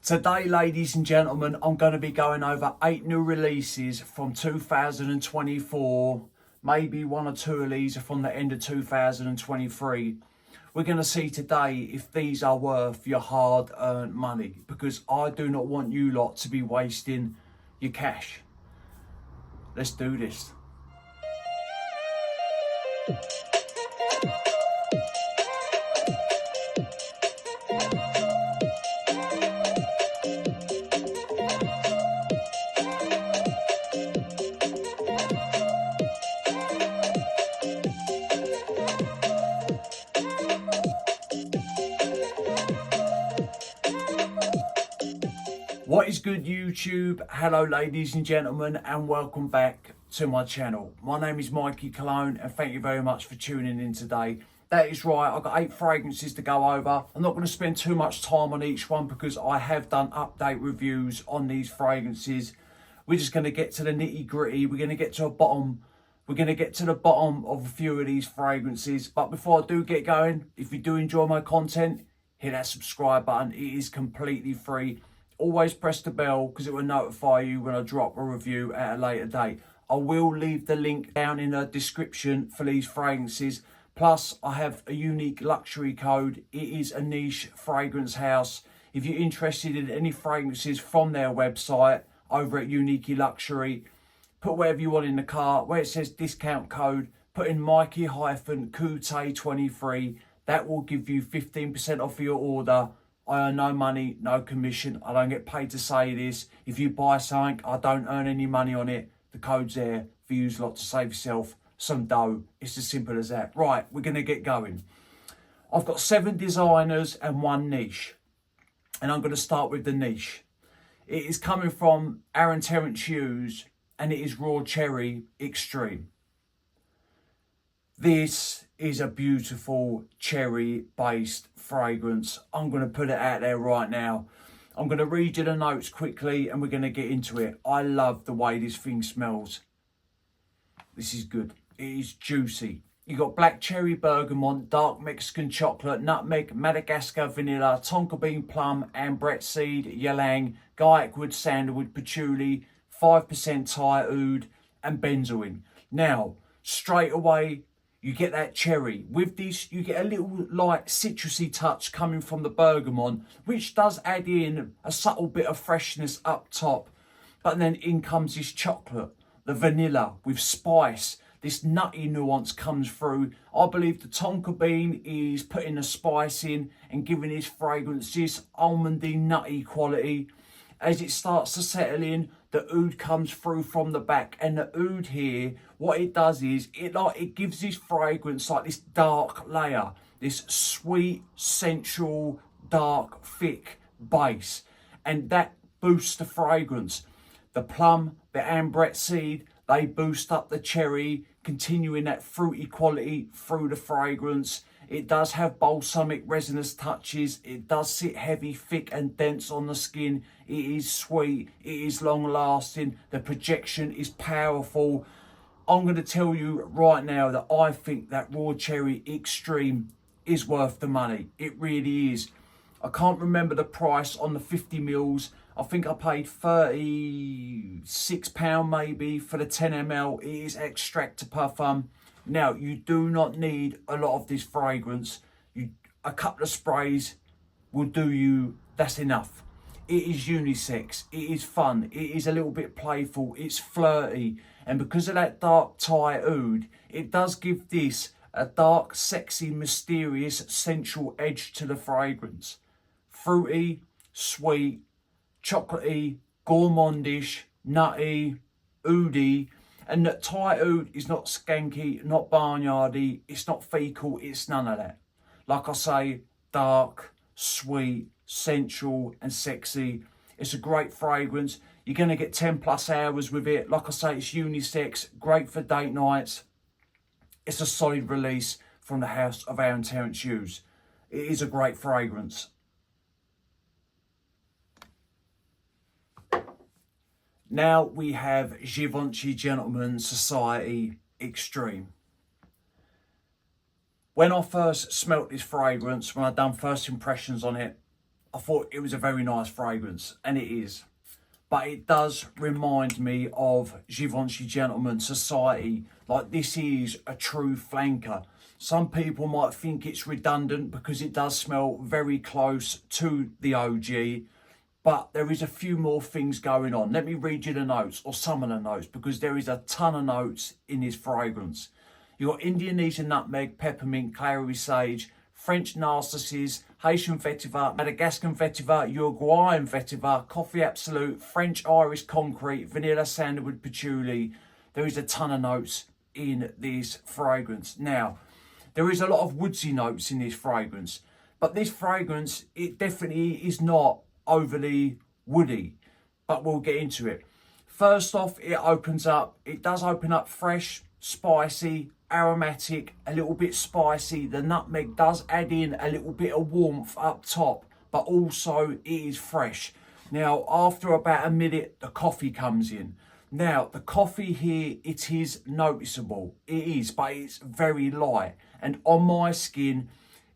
Today, ladies and gentlemen, I'm going to be going over 8 new releases from 2024. Maybe 1 or 2 of these are from the end of 2023. We're going to see today if these are worth your hard-earned money, because I do not want you lot to be wasting your cash. Let's do this. What is good, YouTube? Hello, ladies and gentlemen, and welcome back to my channel. My name is Mikey Cologne, and thank you very much for tuning in today. That is right, I've got 8 fragrances to go over. I'm not going to spend too much time on each one because I have done update reviews on these fragrances. We're just going to get to the nitty gritty. We're going to get to the bottom of a few of these fragrances. But before I do get going, if you do enjoy my content, hit that subscribe button. It is completely free. Always press the bell because it will notify you when I drop a review at a later date. I will leave the link down in the description for these fragrances. Plus, I have a unique luxury code. It is a niche fragrance house. If you're interested in any fragrances from their website over at Unique Luxury, put whatever you want in the cart. Where it says discount code, put in Mikey-Coute23. That will give you 15% off of your order. I earn no money, no commission. I don't get paid to say this. If you buy something, I don't earn any money on it. The code's there for you lot to save yourself some dough. It's as simple as that. Right, we're going to get going. I've got 7 designers and 1 niche. And I'm going to start with the niche. It is coming from Aaron Terence Hughes, and it is Raw Cherry Extreme. This is a beautiful cherry-based fragrance. I'm going to put it out there right now. I'm going to read you the notes quickly and we're going to get into it. I love the way this thing smells. This is good. It is juicy. You got black cherry bergamot, dark Mexican chocolate, nutmeg, Madagascar vanilla, tonka bean plum, ambret seed, ylang, guaiac wood, sandalwood, patchouli, 5% Thai oud and benzoin. Now, straight away, you get that cherry. With this, you get a little light citrusy touch coming from the bergamot, which does add in a subtle bit of freshness up top. But then in comes this chocolate, the vanilla with spice. This nutty nuance comes through. I believe the tonka bean is putting the spice in and giving this fragrance this almondy, nutty quality. As it starts to settle in, the oud comes through from the back, and the oud here, what it does is it gives this fragrance like this dark layer, this sweet, sensual, dark, thick base, and that boosts the fragrance. The plum, the ambret seed, they boost up the cherry, continuing that fruity quality through the fragrance. It does have balsamic resinous touches. It does sit heavy, thick and dense on the skin. It is sweet. It is long lasting. The projection is powerful. I'm going to tell you right now that I think that Raw Cherry Extreme is worth the money. It really is. I can't remember the price on the 50 mils. I think I paid £36 maybe for the 10 ml. It is extract to parfum. Now, you do not need a lot of this fragrance. A couple of sprays will do you, that's enough. It is unisex, it is fun, it is a little bit playful, it's flirty. And because of that dark Thai oud, it does give this a dark, sexy, mysterious, sensual edge to the fragrance. Fruity, sweet, chocolatey, gourmandish, nutty, oudy. And that Thai oud is not skanky, not barnyardy, it's not fecal, it's none of that. Like I say, dark, sweet, sensual and sexy. It's a great fragrance. You're going to get 10 plus hours with it. Like I say, it's unisex, great for date nights. It's a solid release from the house of Aaron Terence Hughes. It is a great fragrance. Now we have Givenchy Gentleman Society Extreme. When I first smelt this fragrance, when I done first impressions on it, I thought it was a very nice fragrance, and it is. But it does remind me of Givenchy Gentleman Society. Like, this is a true flanker. Some people might think it's redundant because it does smell very close to the OG, but there is a few more things going on. Let me read you the notes, or some of the notes, because there is a ton of notes in this fragrance. You've got Indonesian nutmeg, peppermint, clary sage, French narcissus, Haitian vetiver, Madagascan vetiver, Uruguayan vetiver, coffee absolute, French Irish concrete, vanilla sandalwood patchouli. There is a ton of notes in this fragrance. Now, there is a lot of woodsy notes in this fragrance, but this fragrance, it definitely is not overly woody, but we'll get into it. First off, it does open up fresh, spicy, aromatic, a little bit spicy. The nutmeg does add in a little bit of warmth up top, but also it is fresh. Now, after about a minute, the coffee comes in. Now, the coffee here, it is noticeable. It is, but it's very light. And on my skin,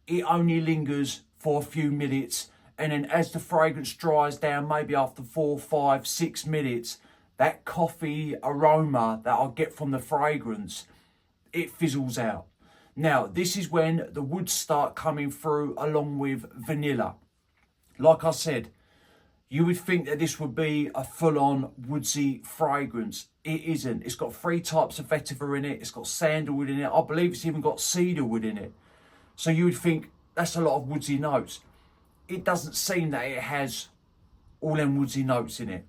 it only lingers for a few minutes. And then as the fragrance dries down, maybe after 4, 5, 6 minutes, that coffee aroma that I get from the fragrance, it fizzles out. Now, this is when the woods start coming through along with vanilla. Like I said, you would think that this would be a full-on woodsy fragrance. It isn't. It's got 3 types of vetiver in it. It's got sandalwood in it. I believe it's even got cedarwood in it. So you would think that's a lot of woodsy notes. It doesn't seem that it has all them woodsy notes in it.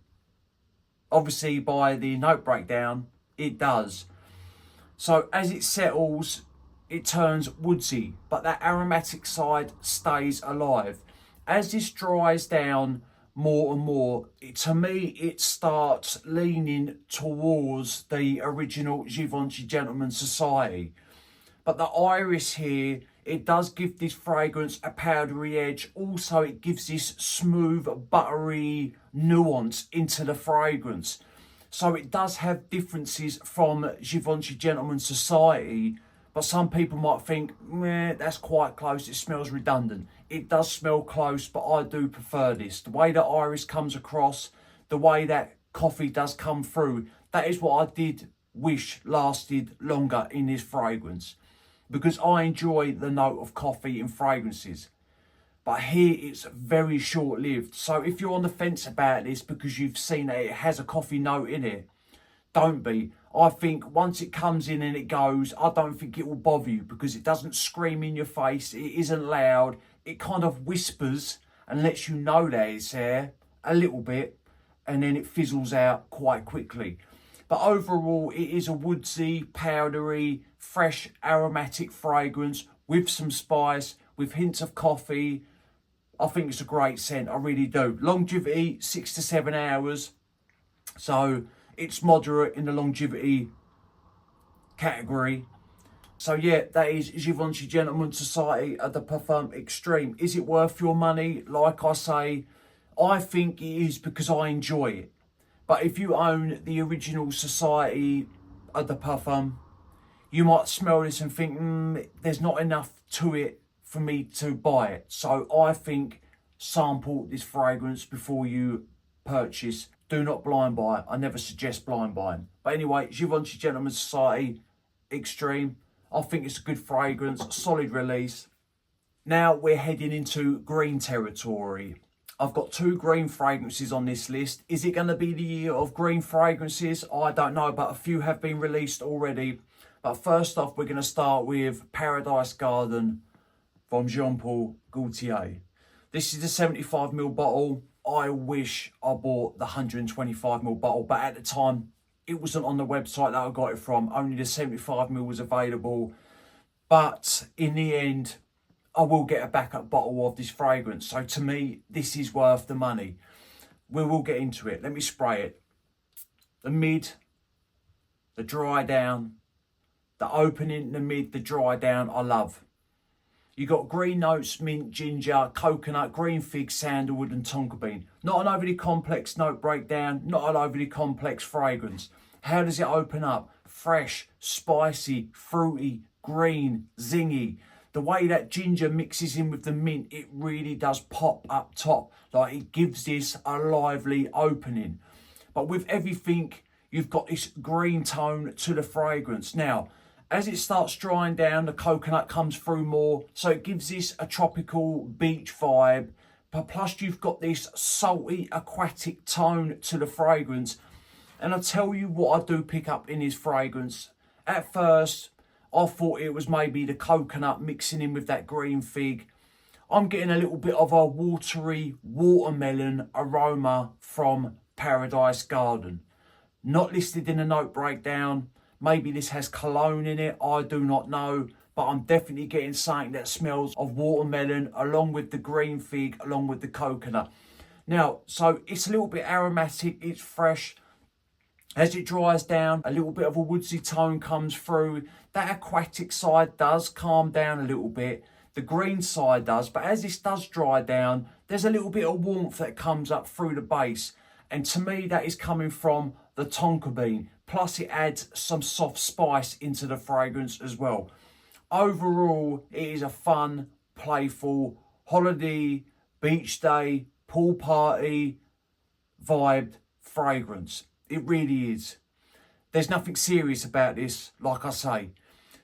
Obviously, by the note breakdown, it does. So as it settles, it turns woodsy, but that aromatic side stays alive. As this dries down more and more, to me, it starts leaning towards the original Givenchy Gentleman Society. But the iris here, it does give this fragrance a powdery edge. Also, it gives this smooth, buttery nuance into the fragrance. So it does have differences from Givenchy Gentleman Society, but some people might think, meh, that's quite close, it smells redundant. It does smell close, but I do prefer this. The way the iris comes across, the way that coffee does come through, that is what I did wish lasted longer in this fragrance, because I enjoy the note of coffee in fragrances. But here it's very short-lived. So if you're on the fence about this because you've seen that it has a coffee note in it, don't be. I think once it comes in and it goes, I don't think it will bother you because it doesn't scream in your face. It isn't loud. It kind of whispers and lets you know that it's there a little bit, and then it fizzles out quite quickly. But overall, it is a woodsy, powdery, fresh, aromatic fragrance with some spice, with hints of coffee. I think it's a great scent, I really do. Longevity, 6 to 7 hours. So it's moderate in the longevity category. So yeah, that is Givenchy Gentleman Society at the Parfum Extreme. Is it worth your money? Like I say, I think it is because I enjoy it. But if you own the original Society at the Parfum, you might smell this and think, there's not enough to it for me to buy it. So I think sample this fragrance before you purchase. Do not blind buy. I never suggest blind buying. But anyway, Givenchy Gentleman Society Extreme. I think it's a good fragrance, solid release. Now we're heading into green territory. I've got 2 green fragrances on this list. Is it going to be the year of green fragrances? I don't know, but a few have been released already. But first off, we're going to start with Paradise Garden from Jean-Paul Gaultier. This is the 75ml bottle. I wish I bought the 125ml bottle, but at the time, it wasn't on the website that I got it from. Only the 75ml was available. But in the end, I will get a backup bottle of this fragrance. So to me, this is worth the money. We will get into it. Let me spray it. The mid, the dry down, the opening, the mid, the dry down, I love. You got green notes, mint, ginger, coconut, green fig, sandalwood and tonka bean. Not an overly complex note breakdown, not an overly complex fragrance. How does it open up? Fresh, spicy, fruity, green, zingy. The way that ginger mixes in with the mint, it really does pop up top. Like, it gives this a lively opening. But with everything, you've got this green tone to the fragrance. Now, as it starts drying down, the coconut comes through more. So it gives this a tropical beach vibe. But plus you've got this salty, aquatic tone to the fragrance. And I'll tell you what I do pick up in this fragrance. At first, I thought it was maybe the coconut mixing in with that green fig. I'm getting a little bit of a watery watermelon aroma from Paradise Garden. Not listed in the note breakdown. Maybe this has cologne in it, I do not know. But I'm definitely getting something that smells of watermelon along with the green fig, along with the coconut. Now, so it's a little bit aromatic, it's fresh. As it dries down, a little bit of a woodsy tone comes through. That aquatic side does calm down a little bit. The green side does, but as this does dry down, there's a little bit of warmth that comes up through the base. And to me, that is coming from the tonka bean. Plus it adds some soft spice into the fragrance as well. Overall, it is a fun, playful, holiday, beach day, pool party, vibed fragrance. It really is. There's nothing serious about this, like I say.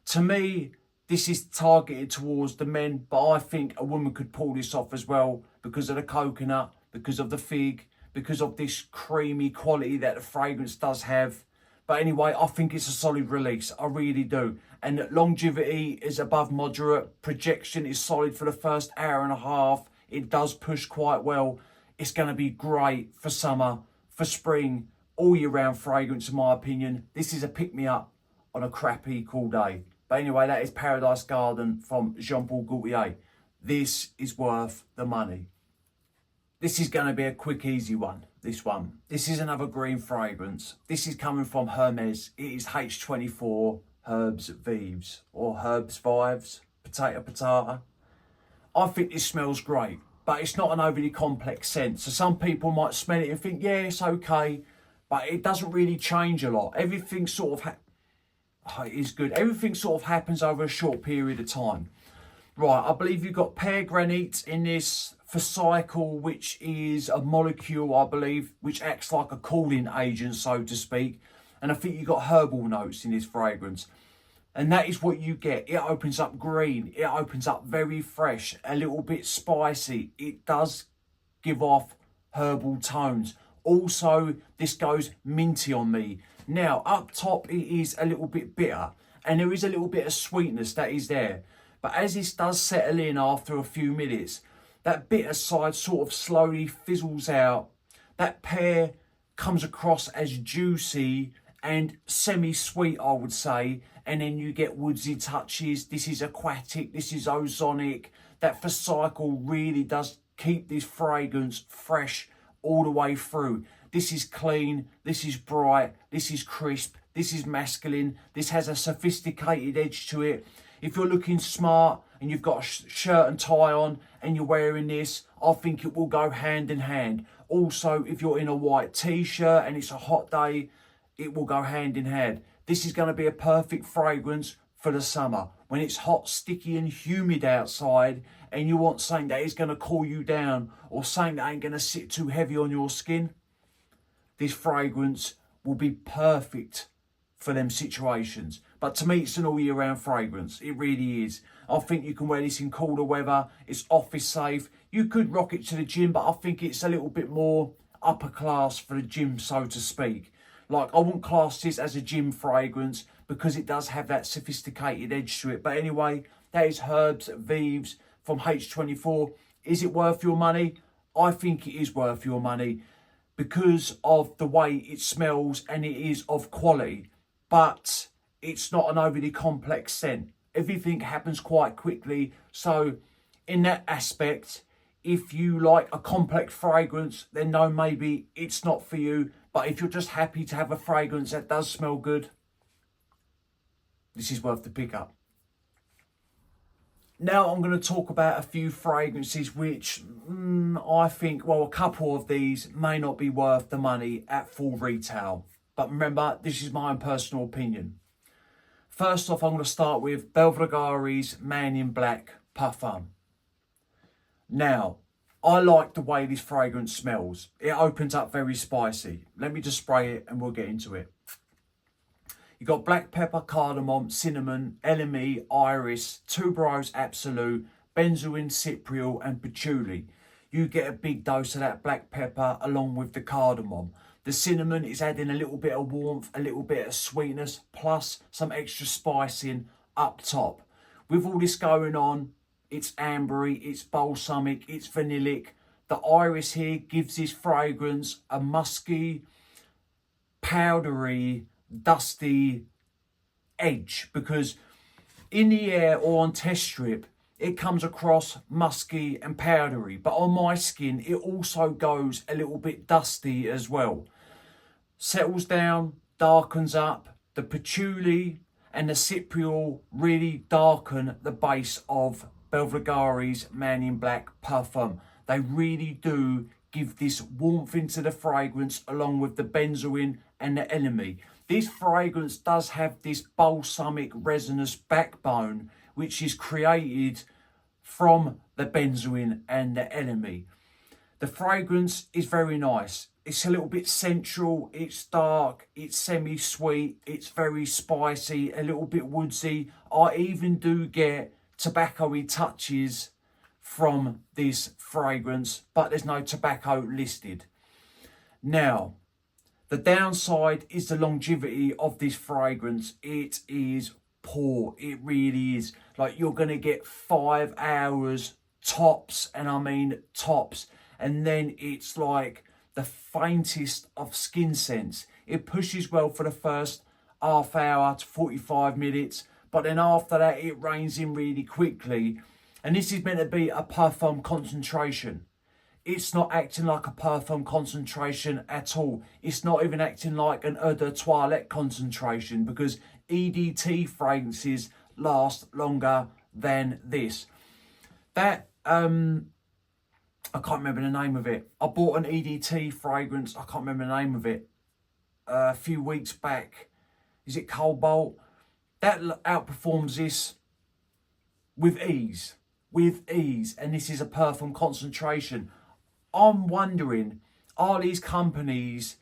To me, this is targeted towards the men, but I think a woman could pull this off as well because of the coconut, because of the fig, because of this creamy quality that the fragrance does have. But anyway, I think it's a solid release. I really do. And longevity is above moderate. Projection is solid for the first hour and a half. It does push quite well. It's going to be great for summer, for spring, all year round fragrance in my opinion. This is a pick-me-up on a crappy cool day. But anyway, that is Paradise Garden from Jean-Paul Gaultier. This is worth the money. This is going to be a quick, easy one, this one. This is another green fragrance. This is coming from Hermes. It is H24 Herbs Vibes, or Herbs Vibes, potato. I think this smells great, but it's not an overly complex scent. So some people might smell it and think, yeah, it's okay, but it doesn't really change a lot. Everything sort of, it is good. Everything sort of happens over a short period of time. Right, I believe you've got pear granite in this, cycle, which is a molecule, I believe, which acts like a cooling agent, so to speak. And I think you've got herbal notes in this fragrance. And that is what you get. It opens up green. It opens up very fresh, a little bit spicy. It does give off herbal tones. Also, this goes minty on me. Now, up top, it is a little bit bitter. And there is a little bit of sweetness that is there. But as this does settle in after a few minutes, that bitter side sort of slowly fizzles out. That pear comes across as juicy and semi-sweet, I would say. And then you get woodsy touches. This is aquatic. This is ozonic. That cycle really does keep this fragrance fresh all the way through. This is clean. This is bright. This is crisp. This is masculine. This has a sophisticated edge to it. If you're looking smart and you've got a shirt and tie on and you're wearing this, I think it will go hand in hand. Also, if you're in a white t-shirt and it's a hot day, it will go hand in hand. This is going to be a perfect fragrance for the summer. When it's hot, sticky and humid outside and you want something that is going to cool you down or something that ain't going to sit too heavy on your skin, this fragrance will be perfect for them situations. But to me, it's an all year round fragrance. It really is. I think you can wear this in cooler weather. It's office safe. You could rock it to the gym, but I think it's a little bit more upper class for the gym, so to speak. Like, I wouldn't class this as a gym fragrance because it does have that sophisticated edge to it. But anyway, that is Herbs Vibes from H24. Is it worth your money? I think it is worth your money because of the way it smells and it is of quality. But it's not an overly complex scent. Everything happens quite quickly. So in that aspect, if you like a complex fragrance, then no, maybe it's not for you. But if you're just happy to have a fragrance that does smell good, this is worth the pickup. Now I'm going to talk about a few fragrances which I think, well, a couple of these may not be worth the money at full retail. But remember, this is my own personal opinion. First off, I'm going to start with Belvederi's Man in Black Parfum. Now, I like the way this fragrance smells. It opens up very spicy. Let me just spray it and we'll get into it. You've got black pepper, cardamom, cinnamon, LME, iris, tuberose absolute, benzoin, cypriol and patchouli. You get a big dose of that black pepper along with the cardamom. The cinnamon is adding a little bit of warmth, a little bit of sweetness, plus some extra spicing up top. With all this going on, it's ambery, it's balsamic, it's vanillic. The iris here gives this fragrance a musky, powdery, dusty edge, because in the air or on test strip, it comes across musky and powdery. But on my skin, it also goes a little bit dusty as well. Settles down, darkens up. The patchouli and the cypriol really darken the base of Belvederi's Man in Black Parfum. They really do give this warmth into the fragrance along with the benzoin and the LME. This fragrance does have this balsamic resinous backbone which is created from the benzoin and the LME. The fragrance is very nice. It's a little bit sensual, it's dark, it's semi-sweet, it's very spicy, a little bit woodsy. I even do get tobacco-y touches from this fragrance, but there's no tobacco listed. Now, the downside is the longevity of this fragrance. It is poor, it really is. Like, you're going to get 5 hours tops, and I mean tops, and then it's like the faintest of skin scents. It pushes well for the first half hour to 45 minutes, but then after that it rains in really quickly. And this is meant to be a parfum concentration. It's not acting like a parfum concentration at all. It's not even acting like an eau de toilette concentration, because EDT fragrances last longer than this. That I can't remember the name of it. I bought an EDT fragrance, I can't remember the name of it, a few weeks back. Is it Cobalt? That outperforms this with ease. With ease. And this is a parfum concentration. I'm wondering, are these companies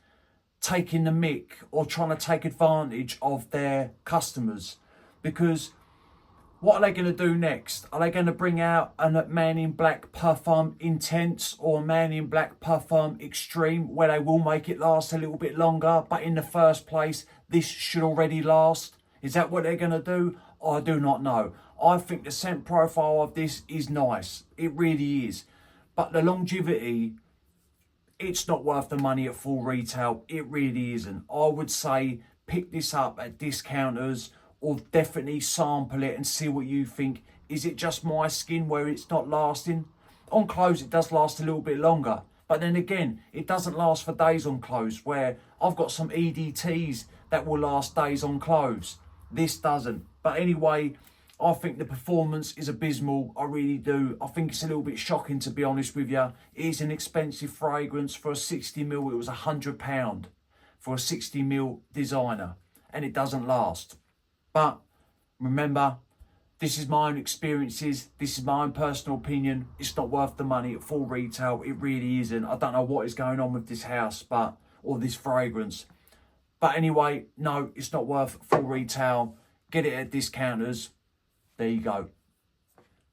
taking the mick or trying to take advantage of their customers? Because what are they going to do next? Are they going to bring out a Man in Black Parfum Intense or a Man in Black Parfum Extreme, where they will make it last a little bit longer, but in the first place this should already last? Is that what they're going to do? I do not know. I think the scent profile of this is nice. It really is. But the longevity, it's not worth the money at full retail. It really isn't. I would say pick this up at discounters, or definitely sample it and see what you think. Is it just my skin where it's not lasting? On clothes it does last a little bit longer, but then again it doesn't last for days on clothes, where I've got some EDTs that will last days on clothes. This doesn't. But anyway, I think the performance is abysmal. I really do. I think it's a little bit shocking, to be honest with you. It is an expensive fragrance. For a 60ml, it was £100 for a 60ml designer, and it doesn't last. But remember, this is my own experiences. This is my own personal opinion. It's not worth the money at full retail. It really isn't. I don't know what is going on with this house, or this fragrance. But anyway, no, it's not worth full retail. Get it at discounters. There you go.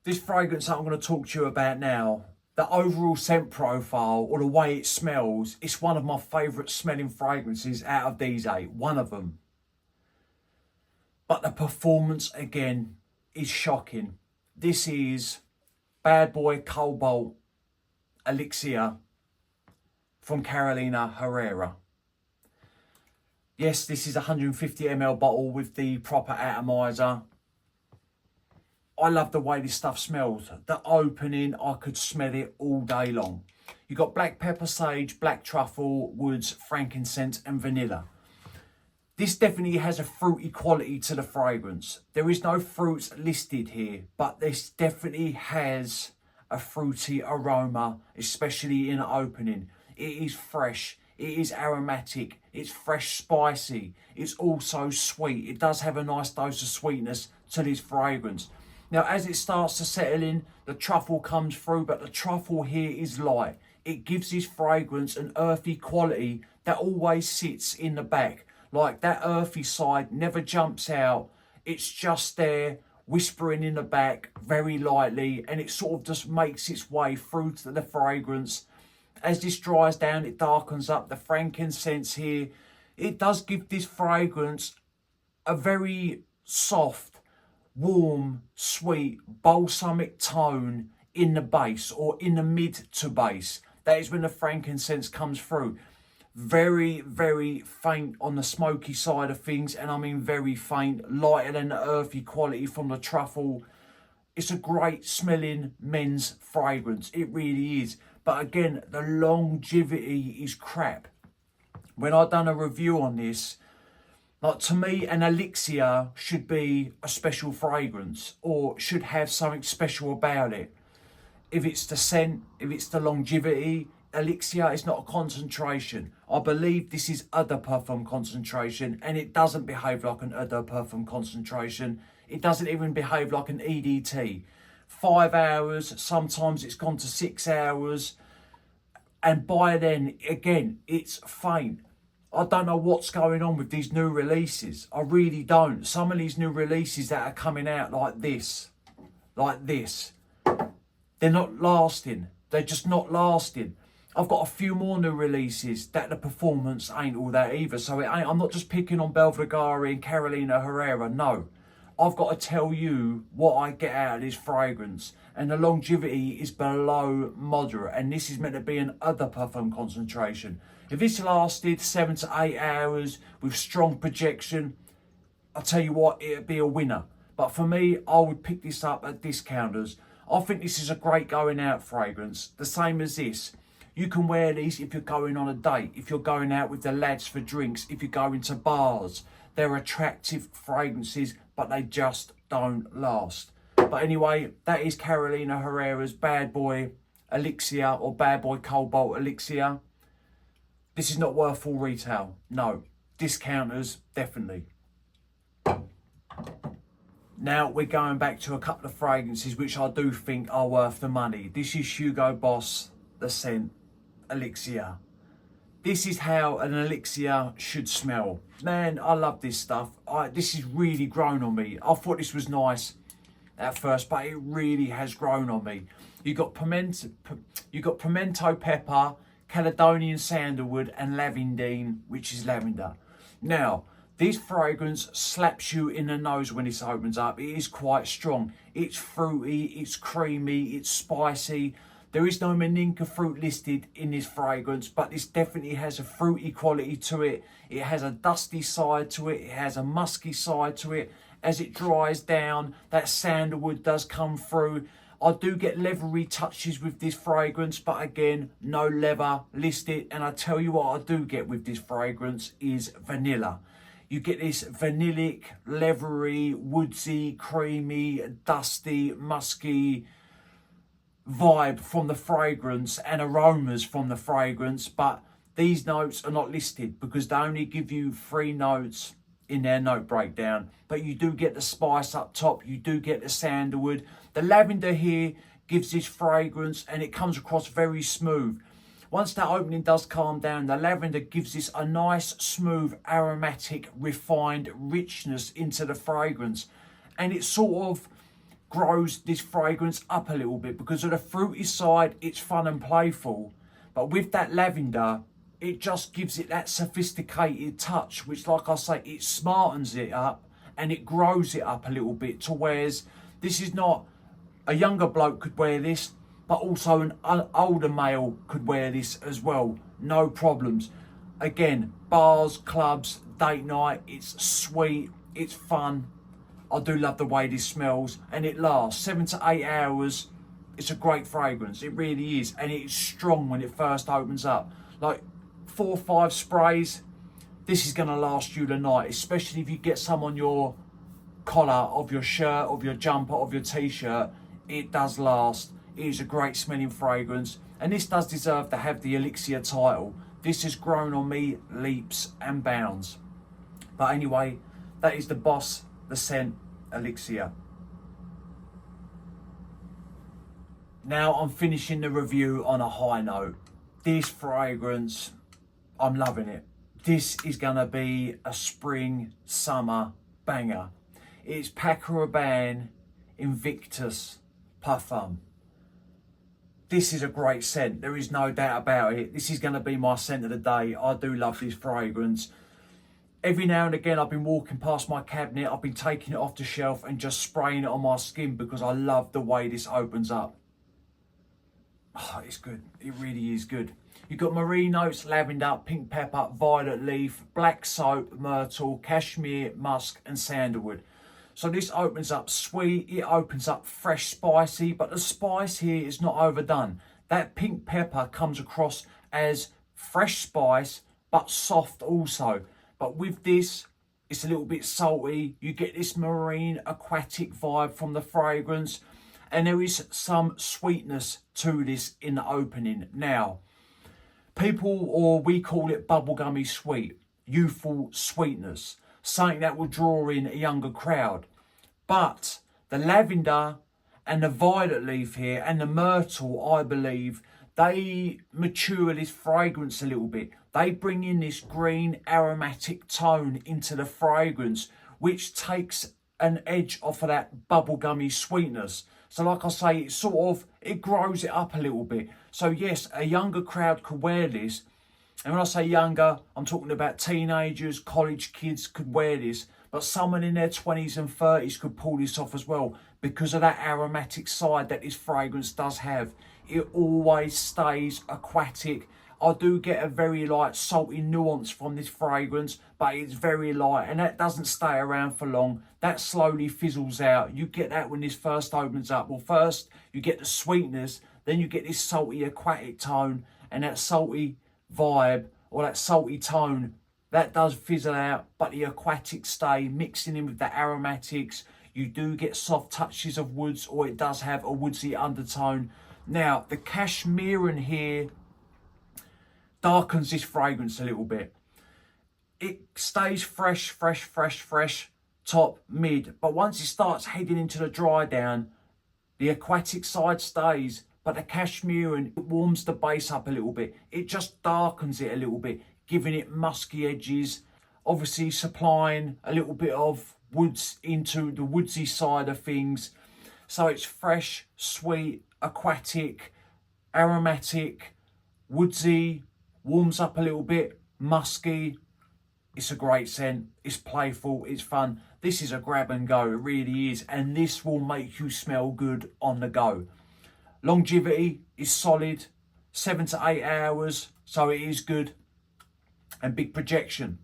This fragrance that I'm going to talk to you about now, the overall scent profile or the way it smells, it's one of my favourite smelling fragrances out of these 8. One of them. But the performance, again, is shocking. This is Bad Boy Cobalt Elixir from Carolina Herrera. Yes, this is a 150ml bottle with the proper atomizer. I love the way this stuff smells. The opening, I could smell it all day long. You've got black pepper, sage, black truffle, woods, frankincense and vanilla. This definitely has a fruity quality to the fragrance. There is no fruits listed here, but this definitely has a fruity aroma, especially in the opening. It is fresh. It is aromatic, it's fresh, spicy, it's also sweet. It does have a nice dose of sweetness to this fragrance. Now, as it starts to settle in, the truffle comes through, but the truffle here is light. It gives this fragrance an earthy quality that always sits in the back. Like, that earthy side never jumps out. It's just there, whispering in the back very lightly, and it sort of just makes its way through to the fragrance. As this dries down, it darkens up. The frankincense here, it does give this fragrance a very soft, warm, sweet, balsamic tone in the base, or in the mid to base. That is when the frankincense comes through. Very, very faint on the smoky side of things, and I mean very faint, lighter than the earthy quality from the truffle. It's a great smelling men's fragrance, it really is. But again, the longevity is crap. When I done a review on this, like, to me, an elixir should be a special fragrance, or should have something special about it. If it's the scent, if it's the longevity, elixir is not a concentration. I believe this is eau de parfum concentration, and it doesn't behave like an eau de parfum concentration. It doesn't even behave like an EDT. 5 hours, sometimes it's gone to 6 hours, and by then, again, it's faint. I don't know what's going on with these new releases. I really don't. Some of these new releases that are coming out like this, they're not lasting. They're just not lasting. I've got a few more new releases that the performance ain't all that either. So I'm not just picking on Belvedere and Carolina Herrera, no. I've got to tell you what I get out of this fragrance. And the longevity is below moderate. And this is meant to be an eau de parfum concentration. If this lasted 7 to 8 hours with strong projection, I'll tell you what, it'd be a winner. But for me, I would pick this up at discounters. I think this is a great going out fragrance. The same as this. You can wear these if you're going on a date, if you're going out with the lads for drinks, if you're going to bars. They're attractive fragrances, but they just don't last. But anyway, that is Carolina Herrera's Bad Boy Elixir, or Bad Boy Cobalt Elixir. This is not worth full retail. No. Discounters, definitely. Now we're going back to a couple of fragrances which I do think are worth the money. This is Hugo Boss, the scent Elixir. This is how an elixir should smell. Man, I love this stuff. This has really grown on me. I thought this was nice at first, but it really has grown on me. You got pimento pepper, Caledonian sandalwood, and lavandine, which is lavender. Now, this fragrance slaps you in the nose when it opens up. It is quite strong. It's fruity, it's creamy, it's spicy. There is no Maninka fruit listed in this fragrance, but this definitely has a fruity quality to it. It has a dusty side to it. It has a musky side to it. As it dries down, that sandalwood does come through. I do get leathery touches with this fragrance, but again, no leather listed. And I tell you what I do get with this fragrance is vanilla. You get this vanillic, leathery, woodsy, creamy, dusty, musky vibe from the fragrance, and aromas from the fragrance, but these notes are not listed because they only give you 3 notes in their note breakdown. But you do get the spice up top, you do get the sandalwood. The lavender here gives this fragrance, and it comes across very smooth. Once that opening does calm down, the lavender gives this a nice, smooth, aromatic, refined richness into the fragrance, and it sort of grows this fragrance up a little bit. Because of the fruity side, it's fun and playful, but with that lavender, it just gives it that sophisticated touch, which, like I say, it smartens it up and it grows it up a little bit, to whereas this is not, a younger bloke could wear this, but also an older male could wear this as well, no problems. Again, bars, clubs, date night, it's sweet, it's fun. I do love the way this smells, and it lasts 7 to 8 hours. It's a great fragrance, it really is, and it's strong when it first opens up. Like 4 or 5 sprays, this is going to last you the night, especially if you get some on your collar of your shirt, of your jumper, of your t-shirt. It does last. It is a great smelling fragrance, and this does deserve to have the Elixir title. This has grown on me leaps and bounds. But anyway, that is the Boss the Scent Elixir. Now I'm finishing the review on a high note. This fragrance, I'm loving it. This is gonna be a spring, summer banger. It's Paco Rabanne Invictus Parfum. This is a great scent, there is no doubt about it. This is gonna be my scent of the day. I do love this fragrance. Every now and again, I've been walking past my cabinet, I've been taking it off the shelf and just spraying it on my skin because I love the way this opens up. Oh, it's good. It really is good. You've got marine notes, lavender, pink pepper, violet leaf, black soap, myrtle, cashmere, musk and sandalwood. So this opens up sweet, it opens up fresh, spicy, but the spice here is not overdone. That pink pepper comes across as fresh spice, but soft also. But with this, it's a little bit salty. You get this marine aquatic vibe from the fragrance. And there is some sweetness to this in the opening. Now, people, or we call it bubblegummy sweet, youthful sweetness, something that will draw in a younger crowd. But the lavender and the violet leaf here and the myrtle, I believe, they mature this fragrance a little bit. They bring in this green aromatic tone into the fragrance, which takes an edge off of that bubblegummy sweetness. So like I say, it grows it up a little bit. So yes, a younger crowd could wear this. And when I say younger, I'm talking about teenagers, college kids could wear this. But someone in their 20s and 30s could pull this off as well because of that aromatic side that this fragrance does have. It always stays aquatic. I do get a very light salty nuance from this fragrance, but it's very light and that doesn't stay around for long. That slowly fizzles out. You get that when this first opens up. Well, first you get the sweetness, then you get this salty aquatic tone, and that salty vibe or that salty tone, that does fizzle out, but the aquatic stay, mixing in with the aromatics. You do get soft touches of woods, or it does have a woodsy undertone. Now, the cashmere in here darkens this fragrance a little bit. It stays fresh, top, mid. But once it starts heading into the dry down, the aquatic side stays, but the cashmere and it warms the base up a little bit. It just darkens it a little bit, giving it musky edges, obviously supplying a little bit of woods into the woodsy side of things. So it's fresh, sweet, aquatic, aromatic, woodsy, warms up a little bit, musky. It's a great scent. It's playful. It's fun. This is a grab and go. It really is. And this will make you smell good on the go. Longevity is solid. 7 to 8 hours. So it is good. And big projection.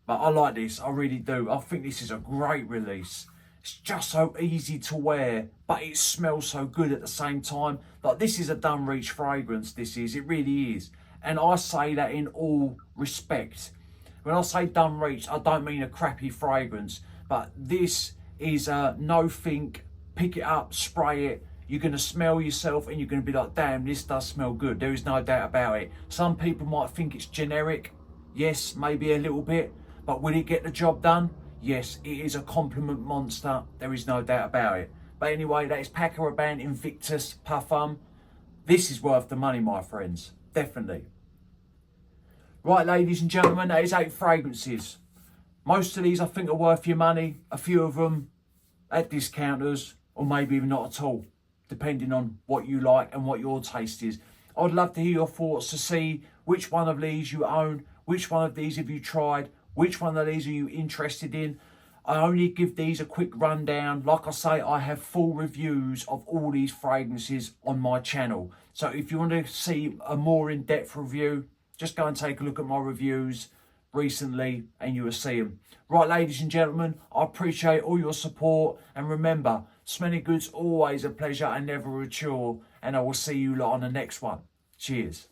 But I like this. I really do. I think this is a great release. It's just so easy to wear, but it smells so good at the same time. Like, this is a done reach fragrance. This is. It really is. And I say that in all respect. When I say done reach, I don't mean a crappy fragrance, but this is a no think, pick it up, spray it. You're going to smell yourself and you're going to be like, damn, this does smell good. There is no doubt about it. Some people might think it's generic. Yes, maybe a little bit, but will it get the job done? Yes, it is a compliment monster. There is no doubt about it. But anyway, that is Paco Rabanne Invictus Parfum. This is worth the money, my friends. Definitely. Right, ladies and gentlemen, that is 8 fragrances. Most of these I think are worth your money. A few of them at discounters, or maybe even not at all, depending on what you like and what your taste is. I'd love to hear your thoughts to see which one of these you own, which one of these have you tried, which one of these are you interested in. I only give these a quick rundown. Like I say, I have full reviews of all these fragrances on my channel. So if you want to see a more in-depth review, just go and take a look at my reviews recently and you will see them. Right, ladies and gentlemen, I appreciate all your support. And remember, smelling good's always a pleasure and never a chore. And I will see you lot on the next one. Cheers.